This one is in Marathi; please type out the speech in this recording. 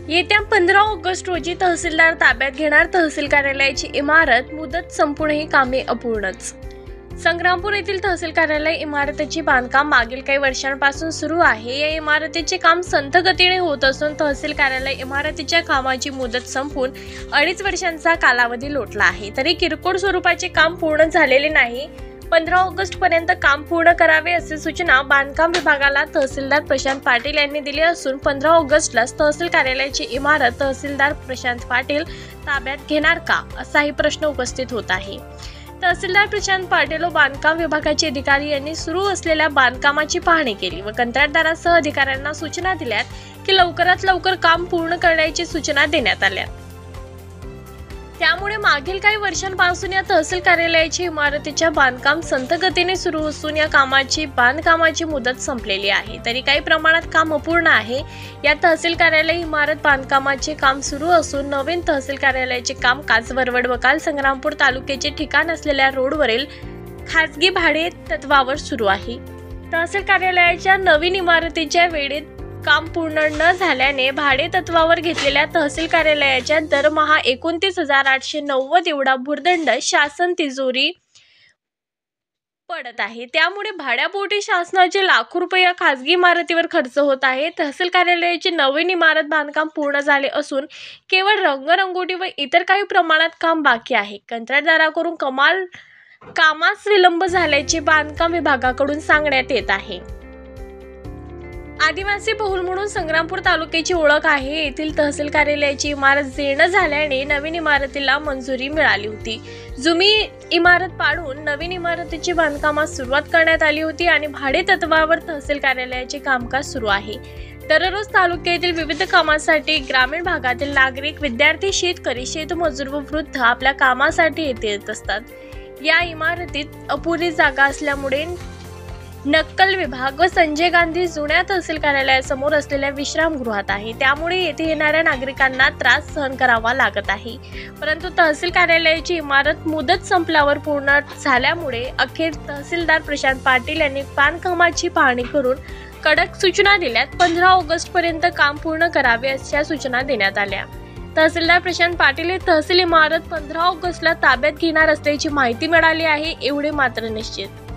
येत्या 15 ऑगस्ट रोजी तहसीलदार ताब्यात घेणार तहसील कार्यालयाची इमारत, मुदत संपूनही कामे अपूर्णच। संग्रामपूर येथील तहसील कार्यालय इमारतीचे बांधकाम मागील काही वर्षांपासून सुरू आहे। या इमारतीचे काम संथ गतीने होत असून तहसील कार्यालय इमारतीच्या कामाची मुदत संपून 2.5 वर्षांचा कालावधी लोटला आहे, तरी किरकोळ स्वरूपाचे काम पूर्ण झालेले नाही। 15 ऑगस्ट पर्यंत काम पूर्ण करावे अशी सूचना बांधकाम विभागाला तहसीलदार प्रशांत पाटील यांनी दिली असून 15 ऑगस्टलाच तहसील कार्यालयाची इमारत तहसीलदार प्रशांत पाटील ताब्यात घेणार का, असाही प्रश्न उपस्थित होत आहे। तहसीलदार प्रशांत पाटील व बांधकाम विभागाचे अधिकारी यांनी सुरू असलेल्या बांधकामाची पाहणी केली व कंत्राटदारासह अधिकाऱ्यांना सूचना दिल्यात की लवकरात लवकर काम पूर्ण करण्याची सूचना देण्यात आल्या। त्यामुळे मागील काही वर्षांपासून या तहसील कार्यालयाची इमारतीच्या बांधकाम संथ गतीने सुरू असून या बांधकामाची मुदत संपलेली आहे, तरी काही प्रमाणात काम अपूर्ण आहे। या तहसील कार्यालय इमारत बांधकामाचे काम सुरू असून नवीन तहसील कार्यालयाचे काम वरवड बकाल संग्रामपूर तालुक्याचे ठिकाण असलेल्या रोडवरील खासगी भाडे तत्वावर सुरू आहे। तहसील कार्यालयाच्या नवीन इमारतीच्या वेळेत काम पूर्ण न झाल्याने भाडे तत्वावर घेतलेल्या तहसील कार्यालयाच्या दरमहा 29,890 एवढा भुर्दंड शासन तिजोरी पडत आहे। त्यामुळे भाड्यापोटी शासनाचे लाखो रुपये या खासगी इमारतीवर खर्च होत आहे। तहसील कार्यालयाची नवीन इमारत बांधकाम पूर्ण झाले असून केवळ रंगरंगोटी व इतर काही प्रमाणात काम बाकी आहे। कंत्राटदाराकडून कामास विलंब झाल्याचे बांधकाम विभागाकडून सांगण्यात येत आहे। आदिवासी बहुल म्हणून संग्रामपूर तालुक्याची ओळख आहे। येथील तहसील कार्यालयाची इमारत जीर्ण झाल्याने नवीन इमारतीला मंजुरी मिळाली होती। जुनी इमारत पाडून नवीन इमारतीची बांधकामास सुरुवात करण्यात आली होती आणि भाडे तत्वावर तहसील कार्यालयाचे कामकाज सुरू आहे। दररोज तालुक्यातील विविध कामांसाठी ग्रामीण भागातील नागरिक, विद्यार्थी, शेतकरी, शेतमजूर व वृद्ध आपल्या कामासाठी येत असतात। या इमारतीत अपुरी जागा असल्यामुळे नक्कल विभाग व संजय गांधी जुन्या तहसील कार्यालयासमोर असलेल्या विश्रामगृहात आहे, त्यामुळे येथे येणाऱ्या नागरिकांना त्रास सहन करावा लागत आहे। परंतु तहसील कार्यालयाची इमारत मुदत संपल्यावर पूर्ण झाल्यामुळे अखेर तहसीलदार प्रशांत पाटील यांनी बांधकामाची पाहणी करून कडक सूचना दिल्यात। 15 ऑगस्ट पर्यंत काम पूर्ण करावे अशा सूचना देण्यात आल्या। तहसीलदार प्रशांत पाटील हे तहसील इमारत 15 ऑगस्टला ताब्यात घेणार असल्याची माहिती मिळाली आहे, एवढे मात्र निश्चित।